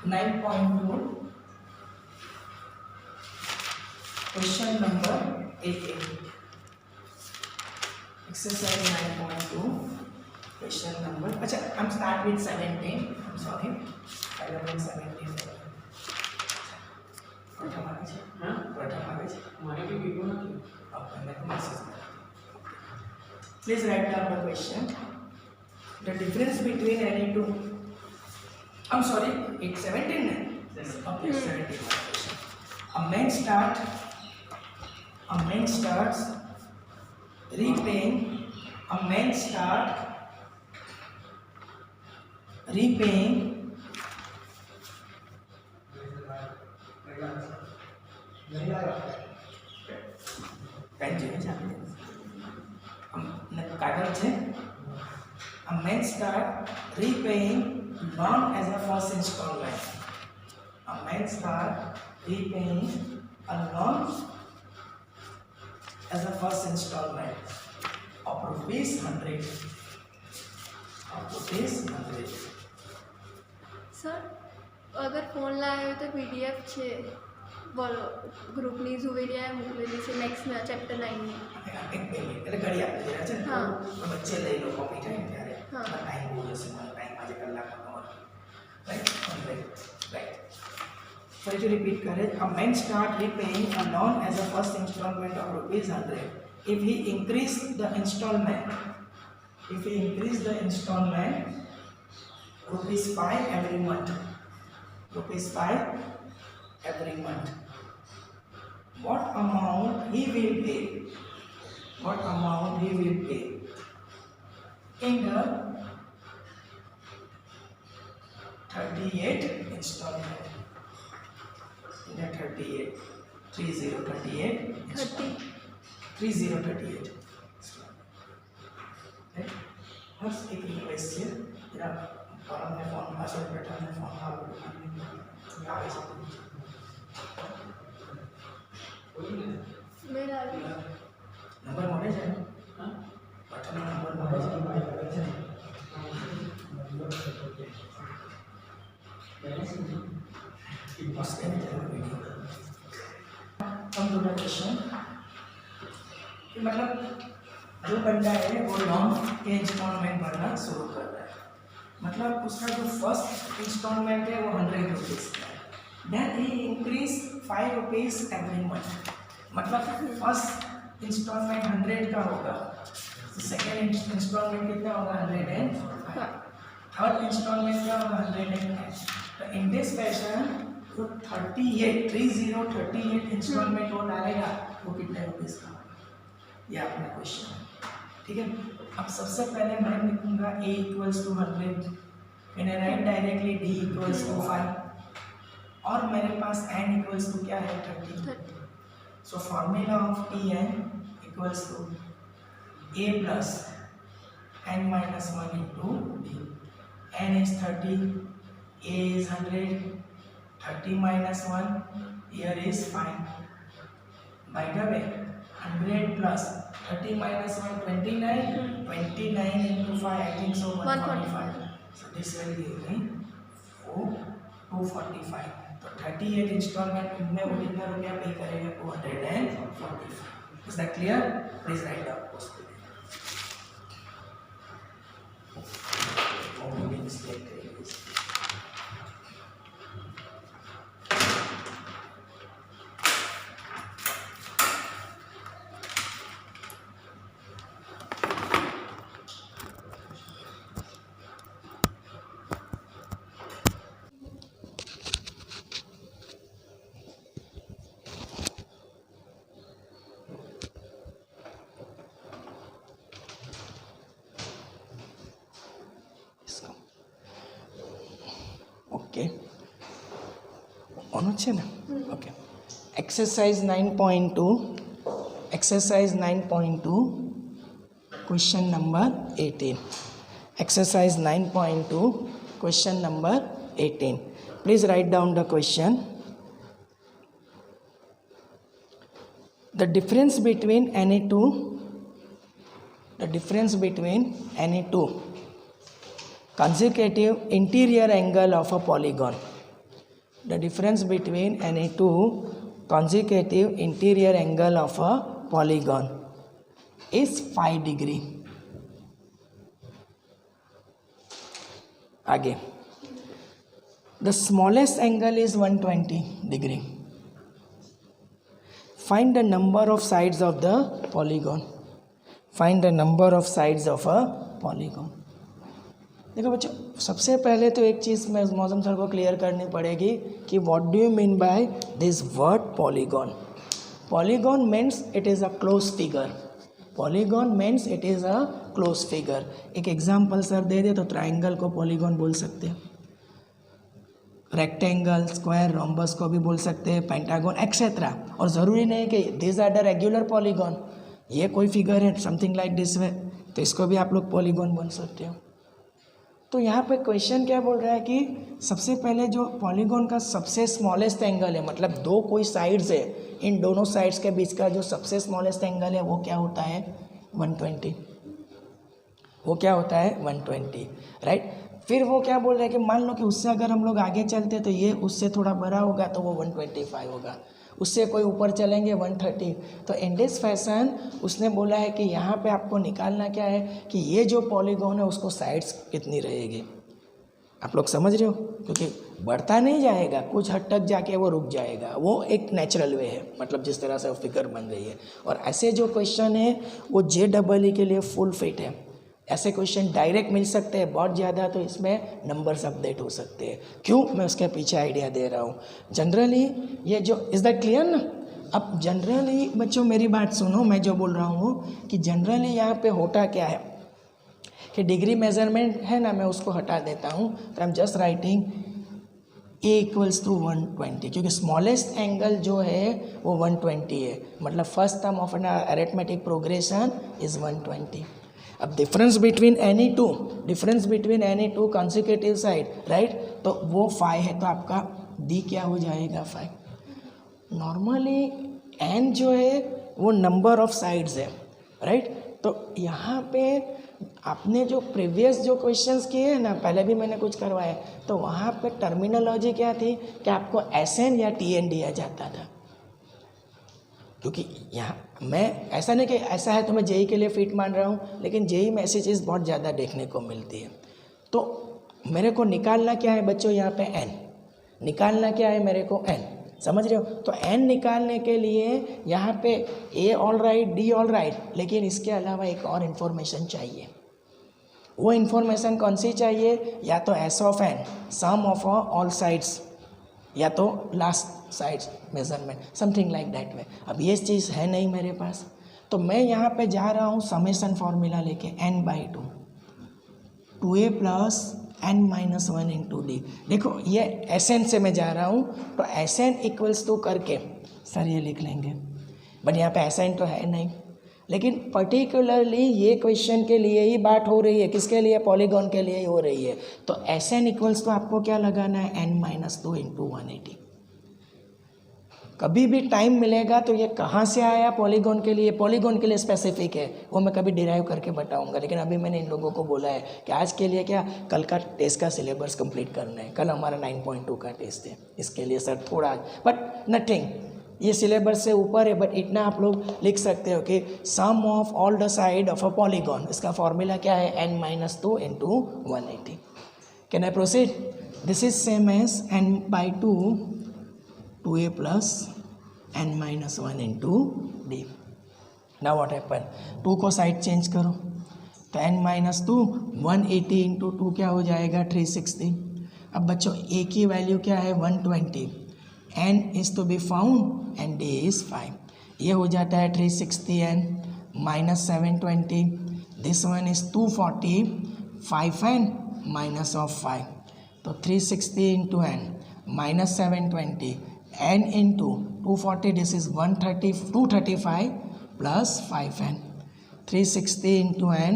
9.2 question number 18 exercise 9.2 question number अच्छा I am start with 17 I am sorry I am in 17 प्रथम आगे છે હા પ્રથમ आगे છે મારે બી વિડિયો નથી આપણે તો message Please write down the question. The difference between any two. I'm sorry, it's 17. Yes. Okay, 17. A man starts repaying. A man starts repaying. A man starts repaying loan as a first installment. A man starts repaying a loan as a first installment of rupees 100. Sir અગર phone લાવ્યો તો PDF છે બોલો ગ્રુપની ઝુવેરિયાએ મોકલેલી છે નેક્સ્ટના chapter 9ની એક minute એટલે ઘડી આપી દેરા છે હા વચ્ચે લઈ લો કોપી થાય ત્યારે હા ટાઈમ બહુ જશે મારો ટાઈમ આજે કલાકનો રાઈટ ફરીથી રિપીટ કરે a man start repaying a loan as a first installment of rupees 100 if he increase the installment rupees 5 every month what amount he will pay in the 38 installment in the 3038 right first एक request है जरा form में form password pattern में form आप आ गए મેરા number મળે છે હા બટન નંબર મળે છે हम दूसरा क्वेश्चन कि मतलब जो बंदा है वो लोन के इंस्टॉलमेंट भरना शुरू कर रहा है मतलब उसका जो फर्स्ट इंस्टॉलमेंट है वो 100 रुपीज़ का है then he increase 5 rupees every month मतलब फर्स्ट इंस्टॉलमेंट 100 का होगा सेकेंड इंस्टॉलमेंट कितना होगा 100 थर्ड इंस्टॉलमेंट क्या होगा 110 तो इन दिस फैशन जो 38 इंस्टॉलमेंट वो डालेगा वो कितने रुपीज़ का होगा ये आपका क्वेश्चन है ठीक है अब सबसे पहले मैं लिखूंगा a इक्वल्स टू 100 मैंने write directly d equals to 5 और मेरे पास n इक्वल्स टू क्या है 30 so formula of Tn equals to a plus n minus 1 into d n is 30 a is 100 30 minus 1 here is 5 by the way 100 plus 30 minus 1 29 into 5 I think so 145 so this will give me 245 तो 38 instalment में वो कितना रुपया पे करेगा 245 is that clear please write down okay on છે ને okay exercise 9.2 question number 18 exercise 9.2 question number 18 please write down the question the difference between any two consecutive interior angle of a polygon the difference between any two consecutive interior angle of a polygon is 5 degree. आगे, the smallest angle is 120 degree. Find the number of sides of the polygon. Find the number of sides of a polygon. देखो बच्चों, सबसे पहले तो एक चीज़ मैं मौसम sir को क्लियर करनी पड़ेगी कि what do you mean by this word polygon. Polygon means it is a close figure. Polygon means it is a close figure. एक एग्जांपल सर दे दे तो ट्राइंगल को पॉलीगॉन बोल सकते हैं, रेक्टेंगल, स्क्वायर, रोम्बस को भी बोल सकते हैं, पेंटागन एक्सेट्रा. और ज़रूरी नहीं कि this are the regular polygon. ये कोई फिगर है समथिंग लाइक दिस वे, तो इसको भी आप लोग पॉलीगॉन बोल सकते हो. तो यहाँ पे क्वेश्चन क्या बोल रहा है कि सबसे पहले जो पॉलीगॉन का सबसे स्मॉलेस्ट एंगल है, मतलब दो कोई साइड्स है, इन दोनों साइड्स के बीच का जो सबसे स्मॉलेस्ट एंगल है वो क्या होता है 120. वो क्या होता है 120, राइट. फिर वो क्या बोल रहे हैं कि मान लो कि उससे अगर हम लोग आगे चलते तो ये उससे थोड़ा बड़ा होगा तो वो 125 होगा, उससे कोई ऊपर चलेंगे 130. तो इन दिस फैशन उसने बोला है कि यहाँ पे आपको निकालना क्या है कि ये जो पॉलीगॉन है उसको साइड्स कितनी रहेगी. आप लोग समझ रहे हो, क्योंकि बढ़ता नहीं जाएगा, कुछ हद तक जाके वो रुक जाएगा. वो एक नेचुरल वे है, मतलब जिस तरह से वो फिगर बन रही है. और ऐसे जो क्वेश्चन है वो JEE के लिए फुल फिट है. ऐसे क्वेश्चन डायरेक्ट मिल सकते हैं बहुत ज़्यादा, तो इसमें नंबर्स अपडेट हो सकते हैं. क्यों, मैं उसके पीछे आइडिया दे रहा हूँ. जनरली ये जो इज़ दैट क्लियर ना. अब जनरली बच्चों मेरी बात सुनो, मैं जो बोल रहा हूँ कि जनरली यहाँ पे होता क्या है कि डिग्री मेजरमेंट है ना, मैं उसको हटा देता हूँ. तो I am just writing A equals to 120, क्योंकि स्मॉलेस्ट एंगल जो है वो 120 है. मतलब first term of an arithmetic progression is 120. अब difference between any two consecutive side, right, तो वो 5 है. तो आपका D क्या हो जाएगा 5. नॉर्मली N जो है वो नंबर ऑफ साइड्स है, राइट. तो यहाँ पे आपने जो प्रीवियस जो क्वेश्चंस किए हैं ना, पहले भी मैंने कुछ करवाया, तो वहाँ पे टर्मिनोलॉजी क्या थी कि आपको SN या TN दिया जाता था. क्योंकि यहाँ मैं ऐसा नहीं कि ऐसा है तो मैं JEE के लिए फिट मान रहा हूँ, लेकिन JEE में ऐसी चीज़ बहुत ज़्यादा देखने को मिलती है. तो मेरे को निकालना क्या है बच्चों, यहाँ पे N निकालना क्या है मेरे को, N. समझ रहे हो. तो N निकालने के लिए यहाँ पे A all right, D all right, लेकिन इसके अलावा एक और इन्फॉर्मेशन चाहिए. वो इन्फॉर्मेशन कौन सी चाहिए, या तो S of N sum of all sides, या तो last sides measurement, something like that way. अब ये चीज़ है नहीं मेरे पास, तो मैं यहाँ पे जा रहा हूँ समेशन फॉर्मूला लेके N/2 2A प्लस N-1 इंटू D. देखो ये SN से मैं जा रहा हूँ, तो SN इक्वल्स टू करके सर ये लिख लेंगे, बट यहाँ पे SN तो है नहीं. लेकिन पर्टिकुलरली ये क्वेश्चन के लिए ही बात हो रही है, किसके लिए, पॉलीगॉन के लिए ही हो रही है. तो SN इक्वल्स तो आपको क्या लगाना है N-2 इंटू 180. कभी भी टाइम मिलेगा तो ये कहाँ से आया पॉलीगॉन के लिए स्पेसिफिक है, वो मैं कभी डिराइव करके बताऊंगा. लेकिन अभी मैंने इन लोगों को बोला है कि आज के लिए क्या, कल का टेस्ट का सिलेबस कंप्लीट करना है. कल हमारा 9.2 का टेस्ट है, इसके लिए सर थोड़ा, बट नथिंग, ये सिलेबस से ऊपर है. बट इतना आप लोग लिख सकते हो कि sum of all the side of a polygon, इसका फॉर्मूला क्या है N-2 into 180. Can I proceed. This is same as N/2 2A plus N-1 इंटू D. नाउ व्हाट हैपन, 2 को साइड चेंज करो, तो N-2 180 इंटू 2 क्या हो जाएगा 360. अब बच्चों A की वैल्यू क्या है 120, N is to be found and D is 5. ये हो जाता है 360 N minus 720, this one is 240, 5 N minus of 5. तो 360 into N minus 720 N into 240, this is 235 plus 5N. 360 into N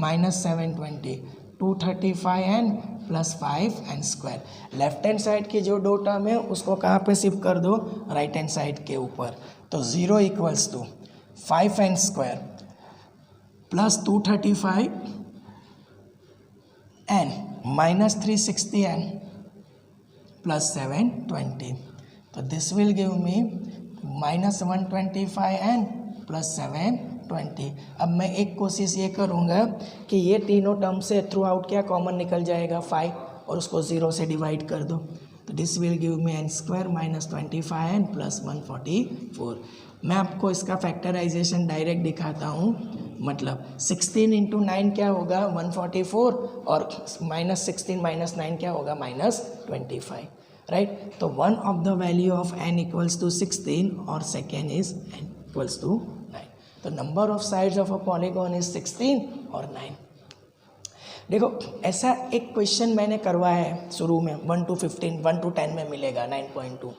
minus 720, 235N plus 5N square. Left hand side की जो दो term है उसको कहाँ पे शिफ्ट कर दो, राइट हैंड साइड के ऊपर. तो 0 equals to 5N square plus 235N minus 360N plus 720. तो this will give me -125n plus 720. अब मैं एक कोशिश ये करूँगा कि ये तीनों टर्म से थ्रू आउट क्या कॉमन निकल जाएगा 5 और उसको 0 से डिवाइड कर दो. तो this will give me n square minus 25n plus 144. मैं आपको इसका फैक्टराइजेशन डायरेक्ट दिखाता हूँ. मतलब 16 इंटू 9 क्या होगा 144 और -16 माइनस 9 क्या होगा -25. राइट. तो one of the value of n equals to 16 और second is n equals to 9. तो number of sides of a polygon is 16 और 9. देखो ऐसा एक क्वेश्चन मैंने करवाया है शुरू में 1 to 15, 1 to 10 में मिलेगा 9.2.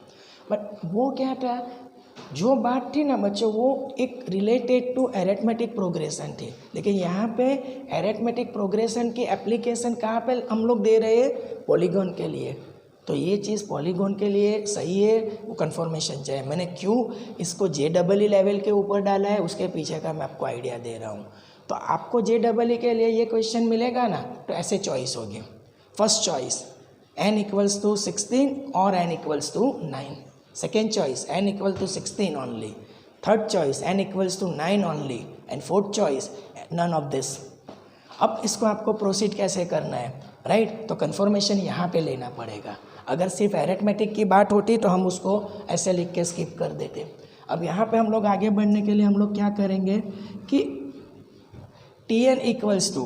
बट वो क्या था, जो बात थी ना बच्चों, वो एक रिलेटेड टू एरिथमेटिक प्रोग्रेशन थी. लेकिन यहाँ पे एरिथमेटिक प्रोग्रेशन की एप्लीकेशन कहाँ पे हम लोग दे रहे हैं, पॉलीगॉन के लिए. तो ये चीज़ पॉलीगॉन के लिए सही है, वो कन्फर्मेशन चाहिए. मैंने क्यों इसको JEE लेवल के ऊपर डाला है उसके पीछे का मैं आपको आइडिया दे रहा हूँ. तो आपको JEE के लिए ये क्वेश्चन मिलेगा ना, तो ऐसे चॉइस होगी. First choice n equals to 16 और n equals to 9. Second choice n equal to 16 only. Third choice n equals to 9 only. And fourth choice none of this. अब इसको आपको प्रोसीड कैसे करना है, राइट. तो कन्फर्मेशन यहाँ पे लेना पड़ेगा. अगर सिर्फ एरिथमेटिक की बात होती तो हम उसको ऐसे लिख के स्किप कर देते. अब यहाँ पे हम लोग आगे बढ़ने के लिए हम लोग क्या करेंगे कि Tn equals to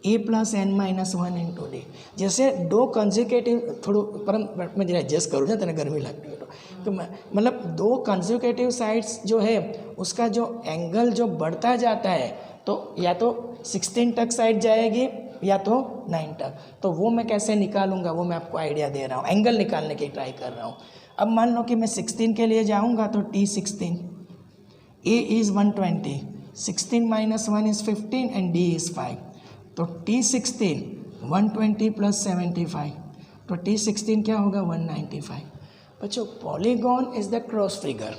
a plus n minus 1 into d. जैसे दो कंजिक्यूटिव थोड़ा पर मैं जरा एडजस्ट करूँ ना, तेना गर्मी लगती है तो मतलब दो कंजिक्यूटिव साइड्स जो है उसका जो एंगल जो बढ़ता जाता है, तो या तो 16 तक साइड जाएगी या तो 9 तक. तो वो मैं कैसे निकालूंगा वो मैं आपको आइडिया दे रहा हूँ, एंगल निकालने की ट्राई कर रहा हूँ. अब मान लो कि मैं 16 के लिए जाऊँगा तो T16, A is 120, 16 minus 1 is 15 and D is 5. तो T16 120 प्लस 75, तो T16 क्या होगा 195. बच्चों polygon is the cross figure.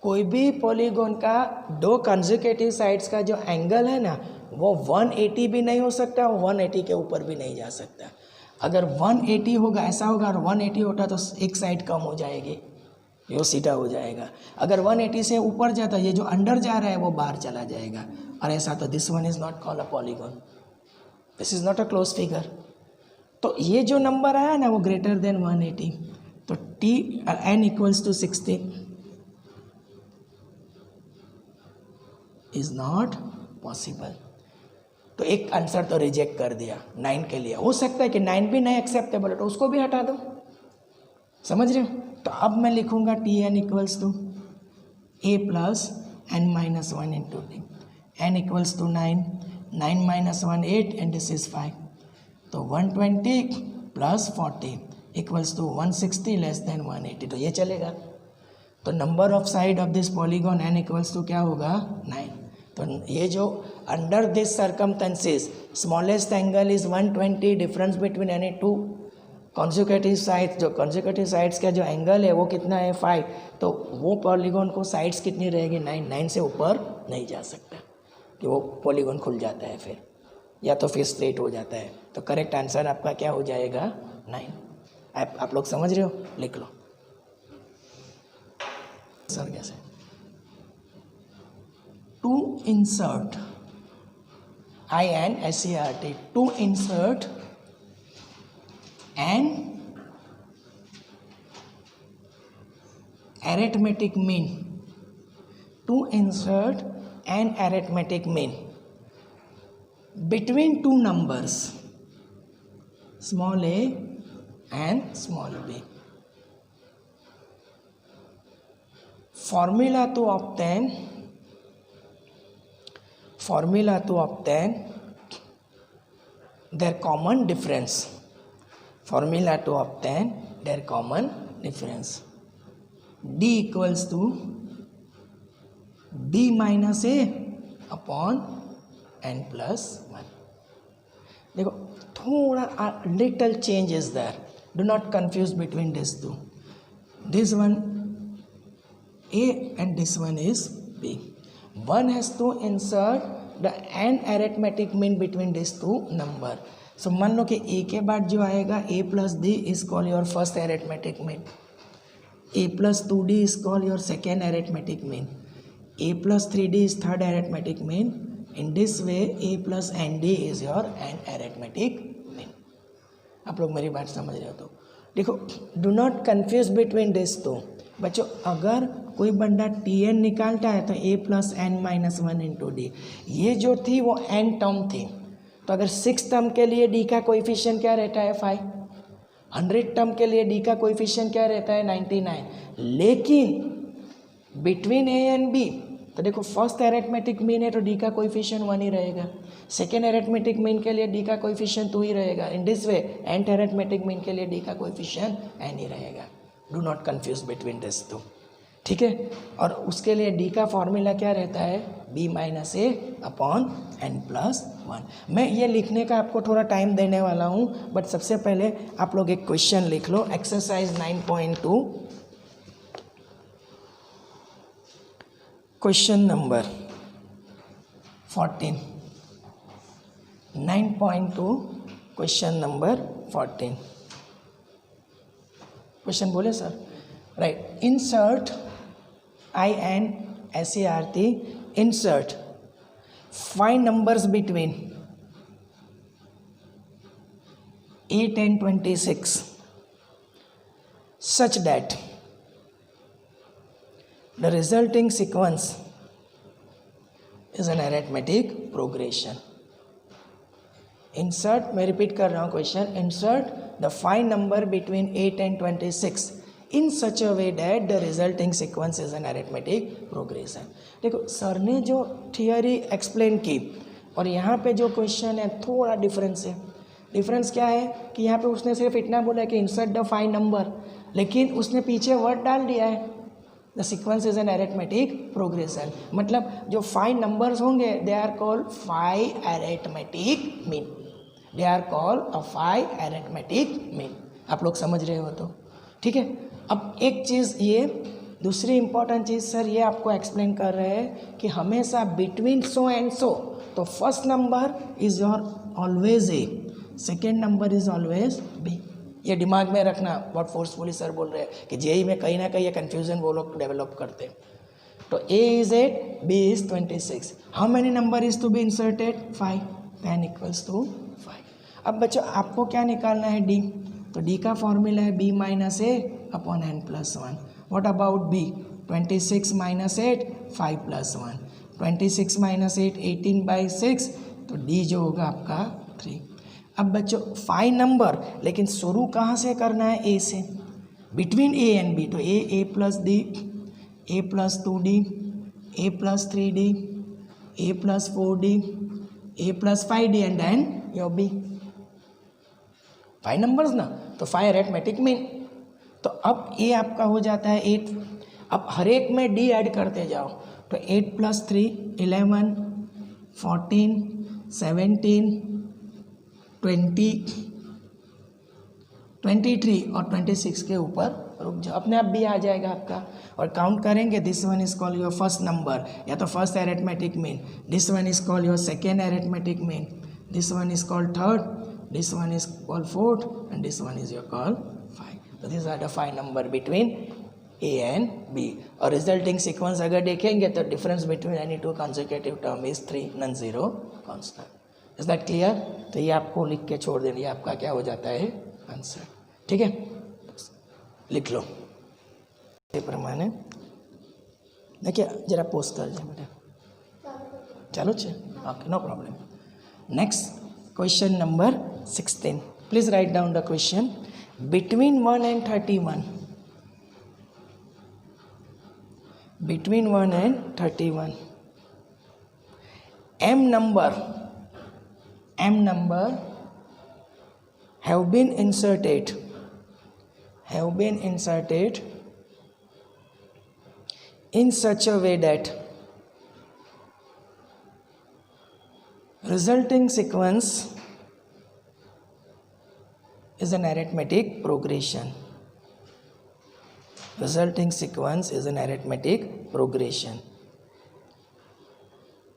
कोई भी पॉलीगॉन का दो कंसेक्यूटिव साइड्स का जो एंगल है ना, वो 180 भी नहीं हो सकता और 180 के ऊपर भी नहीं जा सकता. अगर 180 होगा ऐसा होगा और 180 होता तो एक साइड कम हो जाएगी, ये सीधा हो जाएगा. अगर 180 से ऊपर जाता, ये जो अंदर जा रहा है वो बाहर चला जाएगा. और ऐसा तो this one is not called a polygon, this is not a close figure. तो ये जो नंबर आया ना वो ग्रेटर देन 180. तो n equals to 16 is not possible. तो एक आंसर तो रिजेक्ट कर दिया 9 के लिए. हो सकता है कि 9 भी नहीं एक्सेप्टेबल है तो उसको भी हटा दो. समझ रहे हो. तो अब मैं लिखूंगा Tn equals to a plus n minus 1 into d. n equals to 9, 9 minus 1 8 and this is 5. तो 120 plus 40 equals to 160 less than 180. तो ये चलेगा. तो number of side of this polygon n equals to क्या होगा 9. तो ये जो under this circumstances smallest angle is 120, difference between any two consecutive sides, जो कॉन्जिक्यूटिव साइड्स का जो एंगल है वो कितना है 5. तो वो पॉलीगॉन को साइड्स कितनी रहेगी 9 से ऊपर नहीं जा सकता कि वो पॉलीगॉन खुल जाता है फिर, या तो फिर स्ट्रेट हो जाता है. तो करेक्ट आंसर आपका क्या हो जाएगा 9. आप लोग समझ रहे हो, लिख लो सर. कैसे to insert INSERT, to insert an arithmetic mean, to insert an arithmetic mean between two numbers small a and small b. Formula to obtain their common difference. Formula to obtain their common difference. D equals to B minus A upon n plus 1. देखो थोड़ा little change is there. Do not confuse between these two. This one A and this one is B. One has to insert the n arithmetic mean between these two number. सो मान लो कि ए के बाद जो आएगा a plus d is call your first arithmetic mean, a plus 2d is call your second arithmetic mean, a plus 3d is third arithmetic mean. In this way a plus n d is your n arithmetic mean. आप लोग मेरी बात समझ रहे हो? तो देखो, do not confuse between this two. बच्चों अगर कोई बंदा Tn निकालता है तो a plus n minus 1 into D, ये जो थी वो n टर्म थी. तो अगर 6 टर्म के लिए d का कोएफिशिएंट क्या रहता है 5, 100 टर्म के लिए d का कोएफिशिएंट क्या रहता है 99. लेकिन बिटवीन a एंड b तो देखो फर्स्ट एरिथमेटिक मीन है तो d का कोएफिशिएंट 1 ही रहेगा, सेकेंड एरिथमेटिक मीन के लिए d का कोएफिशिएंट 2 ही रहेगा. In this way nth arithmetic mean के लिए d का कोएफिशिएंट n ही रहेगा. Do not confuse between this two. ठीक है. और उसके लिए d का फॉर्मूला क्या रहता है b minus a upon n plus 1. मैं ये लिखने का आपको थोड़ा टाइम देने वाला हूँ, बट सबसे पहले आप लोग एक क्वेश्चन लिख लो. Exercise 9.2 question number 14. 9.2 question number 14. Question बोले sir? Right. Insert INSERT, insert 5 numbers between 8 and 26 such that the resulting sequence is an arithmetic progression. Insert, मैं रिपीट कर रहा हूँ question. Insert the 5 number between 8 and 26 in such a way that the resulting sequence is an arithmetic progression. देखो sir ने जो theory explain की और यहाँ पे जो क्वेश्चन है थोड़ा डिफरेंस है. डिफरेंस क्या है कि यहाँ पे उसने सिर्फ इतना बोला कि इंसर्ट द 5 नंबर, लेकिन उसने पीछे वर्ड डाल दिया है the sequence is an arithmetic progression. मतलब जो 5 नंबर्स होंगे they are called 5 arithmetic mean. They are called a 5 arithmetic mean. आप लोग समझ रहे हो? तो ठीक है. अब एक चीज़ ये, दूसरी इंपॉर्टेंट चीज़ सर ये आपको एक्सप्लेन कर रहे हैं कि हमेशा बिटवीन सो एंड सो तो first number is your always a, second number is always be. ये दिमाग में रखना. बहुत फोर्सफुली सर बोल रहे हैं कि जेई में कहीं ना कहीं ये कन्फ्यूजन वो लोग डेवलप करते हैं. तो A is 8, B is 26. How many number is to be inserted 5, 10 equals to 5. अब बच्चों आपको क्या निकालना है डी. तो डी का फॉर्मूला है b minus a upon n plus 1. What about b? 26 minus 8 5 plus 1. 26 minus 8 18/6. तो d जो होगा आपका 3. अब बच्चों 5 नंबर, लेकिन शुरू कहाँ से करना है? a से. बिटवीन a एंड b तो a plus d, a plus 2d, a plus 3d, a plus 4d, a plus 5d and then your b. 5 numbers ना, तो 5 अरिथमेटिक मीन. तो अब ए आपका हो जाता है 8. अब हर एक में डी ऐड करते जाओ. तो 8 प्लस 3 11, 14, 17, 20, 23 और 26 के ऊपर रुक जाओ. अपने आप भी आ जाएगा आपका. और काउंट करेंगे. This one is called your first number या तो first arithmetic mean. This one is called your second arithmetic mean. This one is called third. This one is called fourth and this one is your called 5. So these are the 5 number between A and B. और resulting sequence अगर देखेंगे तो difference between any two consecutive term is 3 non-zero constant. Is that clear? तो ये आपको लिख के छोड़ देंगे. आपका क्या हो जाता है आंसर. ठीक है, लिख लो ये प्रमाणे. देखिए जरा पोस्ट कर दीजिए बेटा. चलो छे, okay, no problem. Next question number 16. Please write down the question. Between 1 and 31. Between 1 and 31. M number have been inserted in such a way that resulting sequence is an arithmetic progression. Resulting sequence is an arithmetic progression.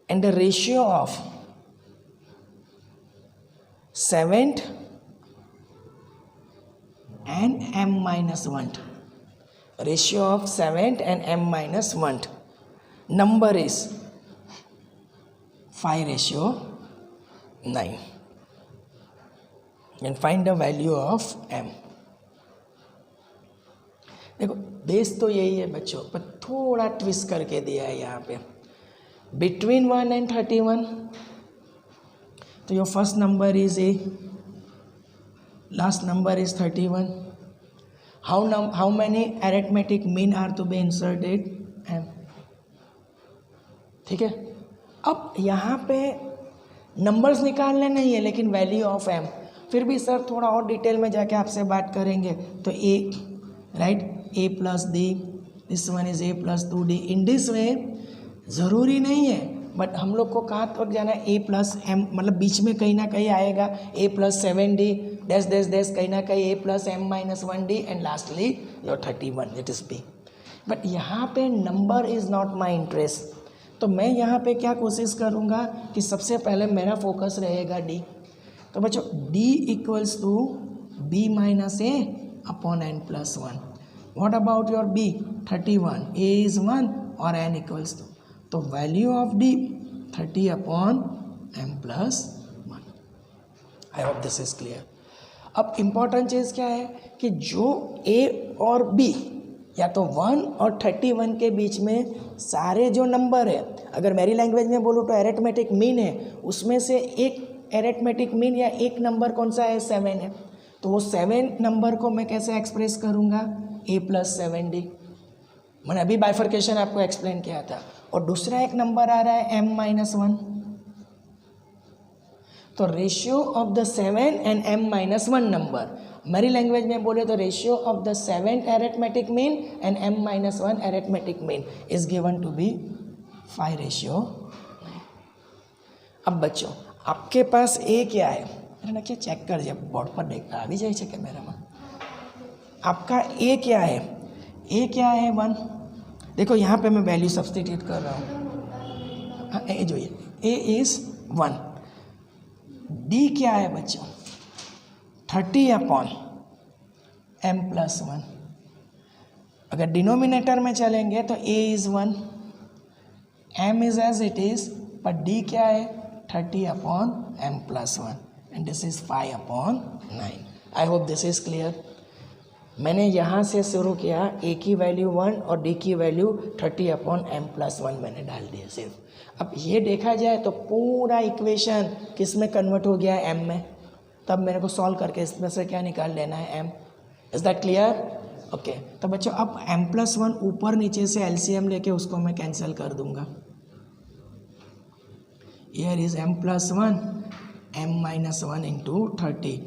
And the ratio of 7th and m minus 1. Ratio of 7th and m minus 1. Number is 5:9. And find the value of m. देखो base तो यही है बच्चों, पर थोड़ा twist करके दिया है यहाँ पे. Between 1 and 31. तो your first number is a, last number is 31. How many arithmetic mean are to be inserted? m. ठीक है. अब यहाँ पे नंबर्स निकालने नहीं है, लेकिन वैल्यू ऑफ m. फिर भी सर थोड़ा और डिटेल में जाके आपसे बात करेंगे. तो a, right, a plus d, this one is a plus 2d. In this वे ज़रूरी नहीं है, बट हम लोग को कहाँ तक जाना है? a प्लस m, मतलब बीच में कहीं ना कहीं आएगा a plus 7d dash dash dash, कहीं ना कहीं a plus m minus 1d and lastly your 31, it is b. But यहाँ पे number is not my interest. तो मैं यहाँ पे क्या कोशिश करूँगा कि सबसे पहले मेरा फोकस रहेगा d. तो बच्चों d equals to b minus a upon n plus 1. What about your b? 31. a is 1 और n इक्वल्स टू, तो value of d 30 upon m plus 1. I hope this is clear. अब important चीज़ क्या है कि जो a और b या तो 1 और 31 के बीच में सारे जो नंबर है, अगर मेरी लैंग्वेज में बोलूँ तो एरिथमेटिक मीन है, उसमें से एक एरिथमेटिक मीन या एक नंबर कौन सा है? 7 है. तो वो 7 नंबर को मैं कैसे एक्सप्रेस करूँगा? a plus 7d. मैंने अभी बाइफर्केशन आपको एक्सप्लेन किया था. और दूसरा एक नंबर आ रहा है m माइनस 1. तो ratio of the 7 and m minus 1 number, मेरी लैंग्वेज में बोले तो ratio of the 7th arithmetic mean and m minus 1 arithmetic mean is given to be 5:9. अब बच्चों आपके पास a क्या है? अरे ना क्या चेक कर, जब बोर्ड पर देखता आ भी जाए कैमरा में. आपका a क्या है? a क्या है? 1. देखो यहाँ पे मैं वैल्यू सब्सटीट्यूट कर रहा हूँ. हाँ, a जो है a इज़ 1. d क्या है बच्चों? 30 अपॉन m प्लस 1. अगर डिनोमिनेटर में चलेंगे तो a is 1, m is as it is, पर d क्या है? 30 upon m plus 1 and this is 5 upon 9. I hope this is clear. मैंने यहाँ से शुरू किया, a की वैल्यू 1 और d की वैल्यू 30 अपॉन m प्लस 1 मैंने डाल दिया सिर्फ. अब ये देखा जाए तो पूरा इक्वेशन किस में कन्वर्ट हो गया है? m में. तब मेरे को सॉल्व करके इसमें से क्या निकाल लेना है? m. Is that clear? Okay. तो बच्चों अब m प्लस 1 ऊपर नीचे से LCM लेके उसको मैं कैंसिल कर दूंगा. Here is m plus 1, m minus 1 into 30,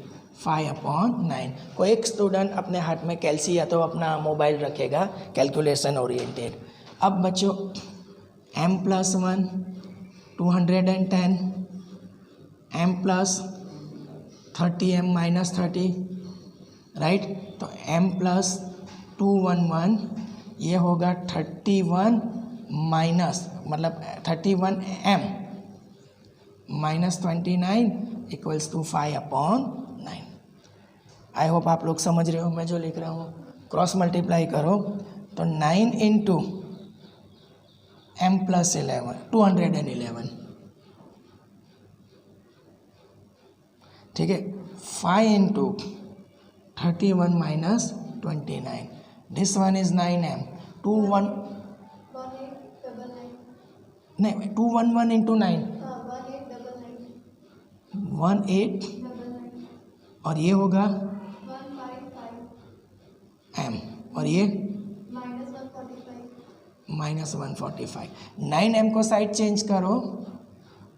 5 upon 9. कोई एक स्टूडेंट अपने हाथ में कैलसी या तो अपना मोबाइल रखेगा, कैलकुलेशन ओरिएंटेड. अब बच्चों m plus 1 210, m plus 30 m minus 30, right. तो m प्लस 211 ये होगा 31 माइनस, मतलब 31 m minus 29 equals to 5 upon 9. I hope आप लोग समझ रहे हो मैं जो लिख रहा हूँ. क्रॉस मल्टीप्लाई करो तो 9 इंटू m प्लस 11 211, ठीक है. 5 into 31 minus 29, this one is 9m. 21 नहीं 211 इंटू 9 18, और ये होगा m, और ये माइनस 145. 9m को साइड चेंज करो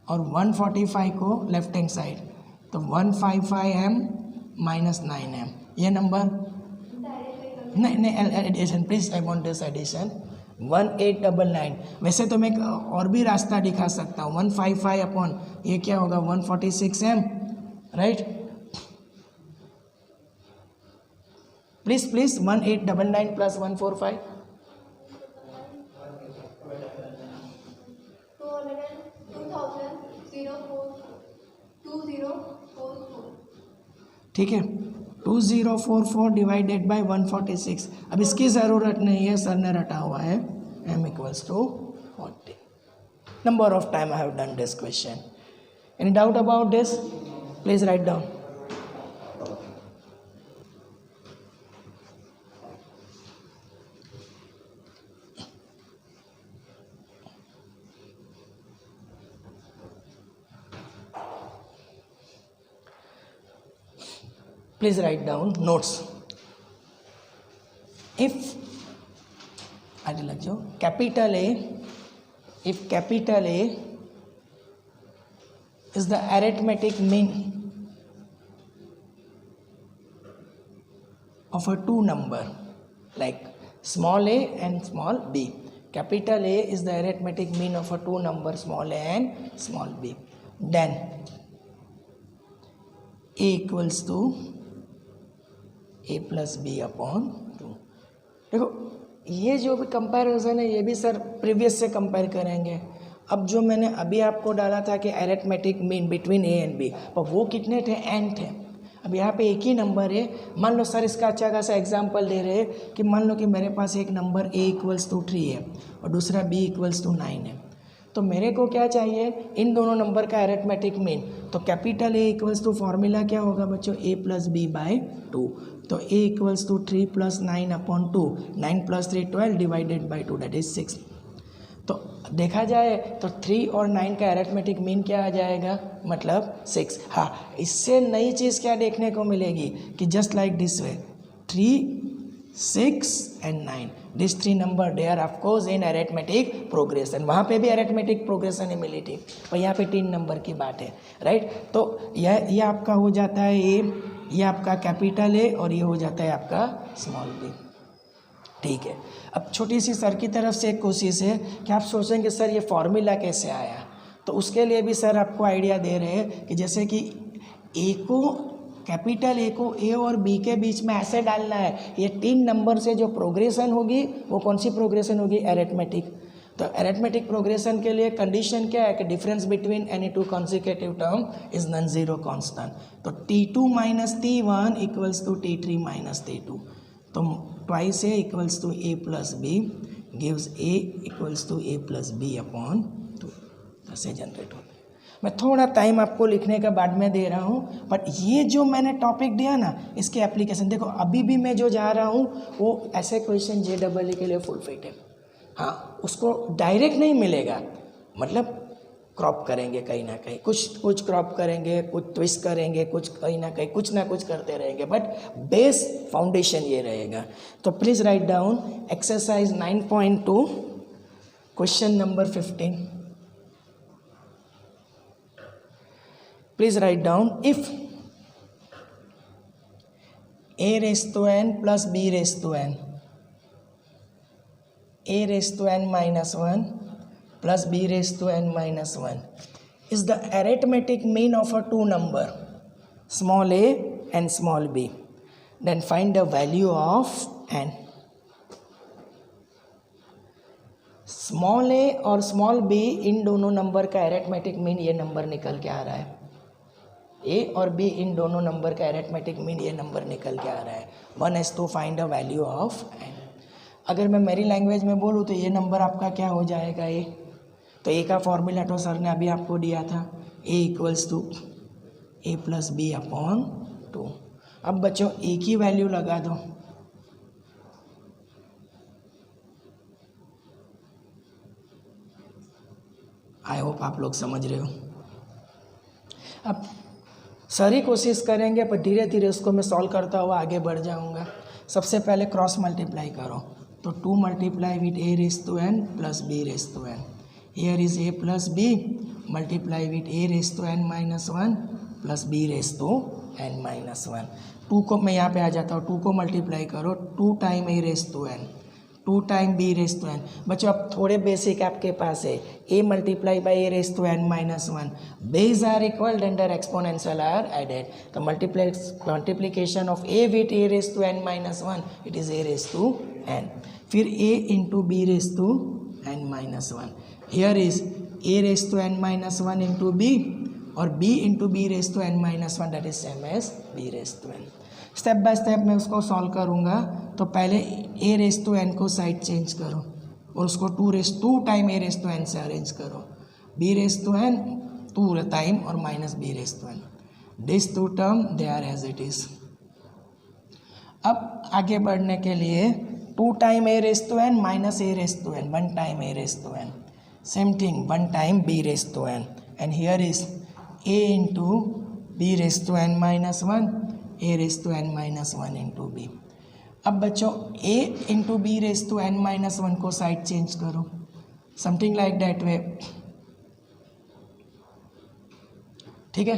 और 145 को लेफ्ट हैंड साइड, तो 155m माइनस 9m. ये नंबर नहीं addition please, I want this addition. 1899. वैसे तो मैं और भी रास्ता दिखा सकता हूँ. 155 अपॉन ये क्या होगा? 146m, right. प्लीज 1899 प्लस 145 2000 2044 ठीक है, 2044 डिवाइडेड बाय 146। अब इसकी ज़रूरत नहीं है, सर ने रटा हुआ है m equals to 40। Number of time I have done this question. Any doubt about this? Please write down. Please write down notes. If आगे लग जाओ, capital A, if capital A is the arithmetic mean of a two number like small a and small b. Capital A is the arithmetic mean of a two number small a and small b. Then A equals to a plus B upon 2। देखो ये जो भी comparison है ये भी sir previous से compare करेंगे। अब जो मैंने अभी आपको डाला था कि arithmetic mean between a and b, पर वो कितने थे? n थे। अब यहाँ पे एक ही नंबर है। मान लो सर इसका अच्छा खासा एग्जांपल दे रहे हैं कि मान लो कि मेरे पास एक नंबर a इक्वल्स टू 3 है और दूसरा b इक्वल्स टू 9 है, तो मेरे को क्या चाहिए? इन दोनों नंबर का अरिथमेटिक मीन। तो capital A equals to formula क्या होगा बच्चों? a plus b by 2। तो a equals to 3 plus 9 upon 2, 9 plus 3 12 divided by 2 that is 6। तो देखा जाए तो 3 और 9 का अरिथमेटिक मीन क्या आ जाएगा? मतलब 6। हाँ, इससे नई चीज़ क्या देखने को मिलेगी कि just like this way 3, 6 and 9 these three number they are of course in arithmetic progression। वहाँ पे भी arithmetic progression ही मिली थी, और यहाँ पे 3 नंबर की बात है, राइट। तो यह आपका हो जाता है ए, ये आपका कैपिटल ए और ये हो जाता है आपका स्मॉल बी। ठीक है, अब छोटी सी सर की तरफ से एक कोशिश है कि आप सोचेंगे सर ये फॉर्मूला कैसे आया, तो उसके लिए भी सर आपको आइडिया दे रहे हैं कि जैसे कि ए को कैपिटल ए को ए और बी के बीच में ऐसे डालना है, ये 3 नंबर से जो प्रोग्रेशन होगी वो कौन सी प्रोग्रेशन होगी? अरिथमेटिक। तो अरिथमेटिक प्रोग्रेशन के लिए कंडीशन क्या है कि difference between any two consecutive term is non zero constant. तो T2 minus T1 equals to T3 minus T2। तो twice a equals to A plus b gives a equals to A plus B upon 2। ऐसे generate होता है। मैं थोड़ा time आपको लिखने का बाद में दे रहा हूँ, बट ये जो मैंने टॉपिक दिया ना इसके एप्लीकेशन देखो। अभी भी मैं जो जा रहा हूँ वो ऐसे क्वेश्चन JEE के लिए फुल फिट है। हाँ, उसको डायरेक्ट नहीं मिलेगा, मतलब क्रॉप करेंगे कहीं ना कहीं, कुछ क्रॉप करेंगे, कुछ ट्विस्ट करेंगे, कुछ कहीं ना कहीं कुछ ना कुछ करते रहेंगे, बट बेस फाउंडेशन ये रहेगा। तो please write down exercise 9.2 question number 15। Please write down if a raised to n plus b raised to n, a raised to n minus 1 plus b raised to n minus 1 is the arithmetic mean of a two number small a and small b, then find the value of n। Small a और small b इन दोनों number का arithmetic mean ये number निकल के आ रहा है। ए और be in दोनों नंबर का अरिथमेटिक मीन ये नंबर निकल के आ रहा है। 1 is to find the value of n। अगर मैं मेरी लैंग्वेज में बोलूँ तो ये नंबर आपका क्या हो जाएगा? ए। तो ए का फॉर्मूला तो सर ने अभी आपको दिया था, A equals to A plus B upon 2। अब बच्चों ए की वैल्यू लगा दो। आई होप आप लोग समझ रहे हो। अब सारी कोशिश करेंगे पर धीरे धीरे उसको मैं सॉल्व करता हुआ आगे बढ़ जाऊंगा। सबसे पहले क्रॉस मल्टीप्लाई करो, तो 2 multiply with A raise to n plus b raise to n. Here is a plus b multiply with A raise to N minus 1 plus b raise to N minus 1। 2 को मैं यहाँ पे आ जाता हूँ, 2 को multiply करो, 2 time A raise to N, 2 time B raise to N. बच्चों अब थोड़े बेसिक आपके पास है, A multiply by A raise to N minus 1, base are equal and their exponential are added. तो multiplication of A with A raise to N minus 1 it is A raise to N. फिर A into B raise to N minus 1। Here is A raise to N minus 1 into B और b into B raise to n minus one, that is same as b raise to n। Step by step मैं उसको solve करूँगा। तो पहले a raise to n को side change करो और उसको 2 time a raise to n से अरेंज करो। b raise to n 2 time और minus b raise to n, this 2 term they are as it is. अब आगे बढ़ने के लिए 2 time a raise to n minus a raise to n, 1 time a raise to n, same thing 1 time b raise to n, and here is a into b raise to n minus 1, a raise to n minus 1 into b। अब बच्चों a into B raise to n minus 1 को side change करो, something like that way, ठीक है।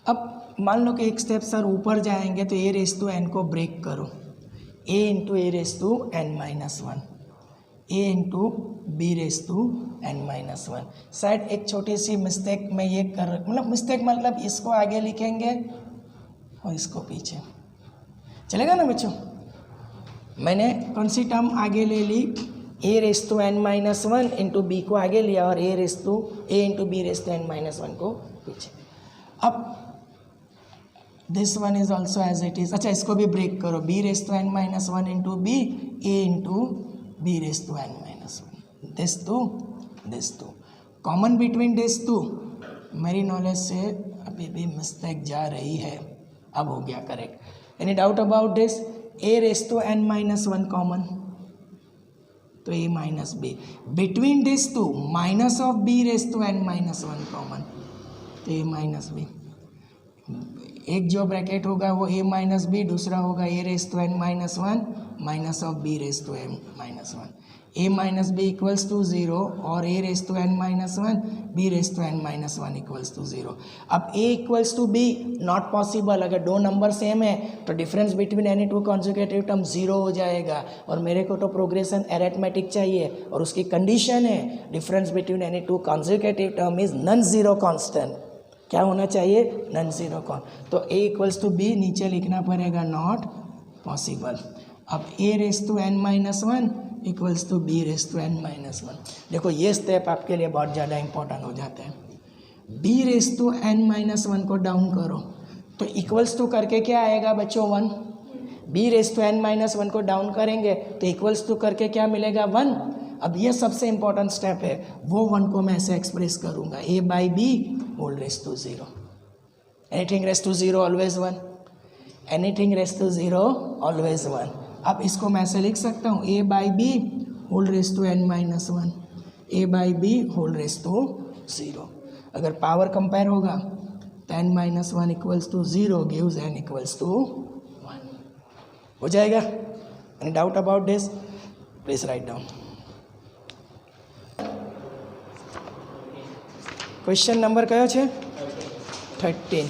अब मान लो कि एक स्टेप सर ऊपर जाएंगे तो a रेस टू n को ब्रेक करो, a into A raise to n minus 1, a into B raise to n minus 1। शायद एक छोटी सी मिस्टेक मैं ये मतलब इसको आगे लिखेंगे और इसको पीछे, चलेगा ना बच्चों। मैंने कौन सी टर्म आगे ले ली, a raise to n minus 1 into B को आगे लिया और a into B raise to n minus 1 को पीछे। अब this one is also as it is. अच्छा इसको भी ब्रेक करो, b raise to n minus 1 into B, a into B raise to n minus 1, this two common between this two. मेरी knowledge से अभी भी मिस्टेक जा रही है, अब हो गया correct. Any doubt about this, a raise to n minus 1 common तो a minus b, between this two minus of b raise to n minus 1 common तो a माइनस b। एक जो ब्रैकेट होगा वो a माइनस बी, दूसरा होगा a raise to n minus 1 minus of b raise to m minus 1। a minus B equals to 0 और a raise to n minus 1 b raise to n minus 1 equals to 0। अब a equals to b not possible, अगर दो number same है तो difference between any two conjugative term 0 हो जाएगा, और मेरे को तो प्रोग्रेशन एरिथमेटिक चाहिए और उसकी कंडीशन है difference between any two conjugative term is non zero constant. क्या होना चाहिए, नॉन जीरो कॉन। तो a इक्वल्स टू बी नीचे लिखना पड़ेगा, नॉट पॉसिबल। अब a raise to n minus 1 equals to b raise to n minus 1। देखो ये स्टेप आपके लिए बहुत ज़्यादा इंपॉर्टेंट हो जाते हैं। b raise to n minus 1 को डाउन करो तो इक्वल्स टू करके क्या आएगा बच्चों, 1। b raise to n minus 1 को डाउन करेंगे तो इक्वल्स टू करके क्या मिलेगा, 1। अब ये सबसे इंपॉर्टेंट स्टेप है, वो 1 को मैं ऐसे एक्सप्रेस करूँगा, a by B whole raise to 0, anything raise to 0 always 1, anything raise to 0 always 1। अब इसको मैं ऐसे लिख सकता हूँ, a by B whole raise to n minus 1, a by B whole raise to 0। अगर पावर कंपेयर होगा तो n minus 1 equals to 0 gives n equals to 1 हो जाएगा। Any doubt about this, please write down. Question number कयो છે 13।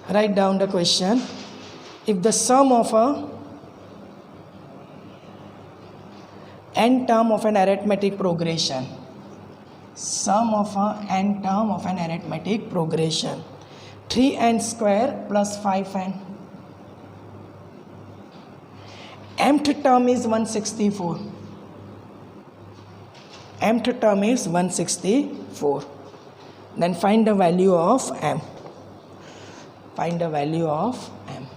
Write down the question. If the sum of a n term of an arithmetic progression, sum of a n term of an arithmetic progression 3n square plus 5n, mth term is 164, mth term is 164, then find the value of m, find the value of m।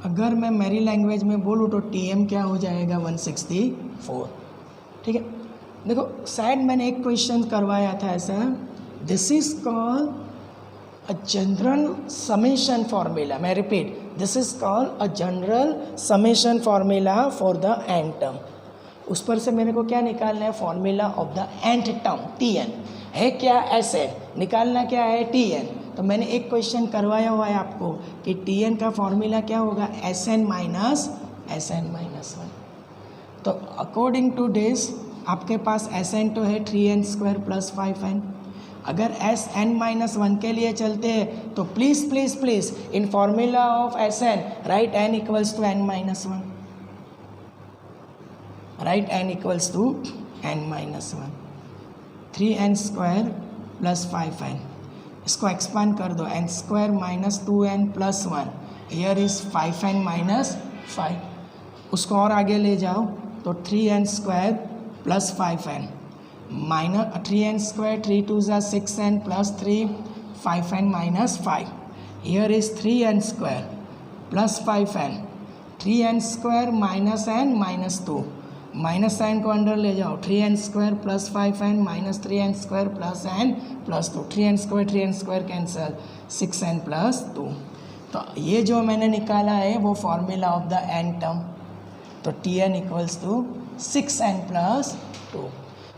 अगर मैं मेरी language में बोलूँ तो tm क्या हो जाएगा, 164, ठीक है। देखो शायद मैंने एक क्वेश्चन करवाया था ऐसा, this is called a general summation formula. मैं repeat, this is called a general summation formula for the N term. उस पर से मेरे को क्या निकालना है, formula of the nth term, tn है क्या, ऐसे निकालना क्या है, tn। तो मैंने एक क्वेश्चन करवाया हुआ है आपको कि tn का फॉर्मूला क्या होगा, sn माइनस 1। तो अकॉर्डिंग टू दिस आपके पास sn तो है 3n स्क्वायर प्लस 5n। अगर sn माइनस 1 के लिए चलते हैं तो please please please in formula of sn right n equals to n minus 1, right n equals to n minus 1। 3n square plus 5n, इसको एक्सपांड कर दो, n square minus 2n plus 1, here is 5n minus 5। उसको और आगे ले जाओ तो 3n square plus 5n minus 3n square, 3 2s are 6n plus 3, 5n minus 5. Here is 3n square plus 5n, 3n square minus n minus 2, minus sign को under ले जाओ, 3n square plus 5n minus 3n square plus n plus 2, 3n square cancel, 6n plus 2. तो ये जो मैंने निकाला है वो formula of the n term, तो Tn equals to 6n plus 2.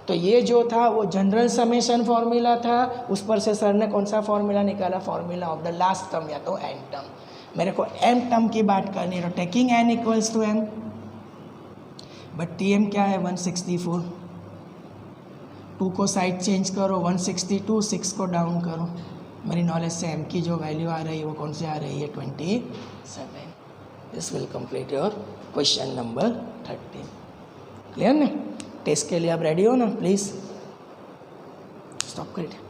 तो ये जो था वो जनरल समेशन फॉर्मूला था, उस पर से सर ने कौन सा फॉर्मूला निकाला, formula of the last term या तो n टर्म. मेरे को m टर्म की बात करनी है, तो taking n equals to m, but Tm क्या है 164. 2 को साइड चेंज करो, 162, 6 को डाउन करो. मेरी नॉलेज से m की जो वैल्यू आ रही है वो कौन सी आ रही है 27. This will complete your question number 13. Clear ना? टेस्ट के लिए आप रेडी हो ना? प्लीज़ स्टॉप करिए.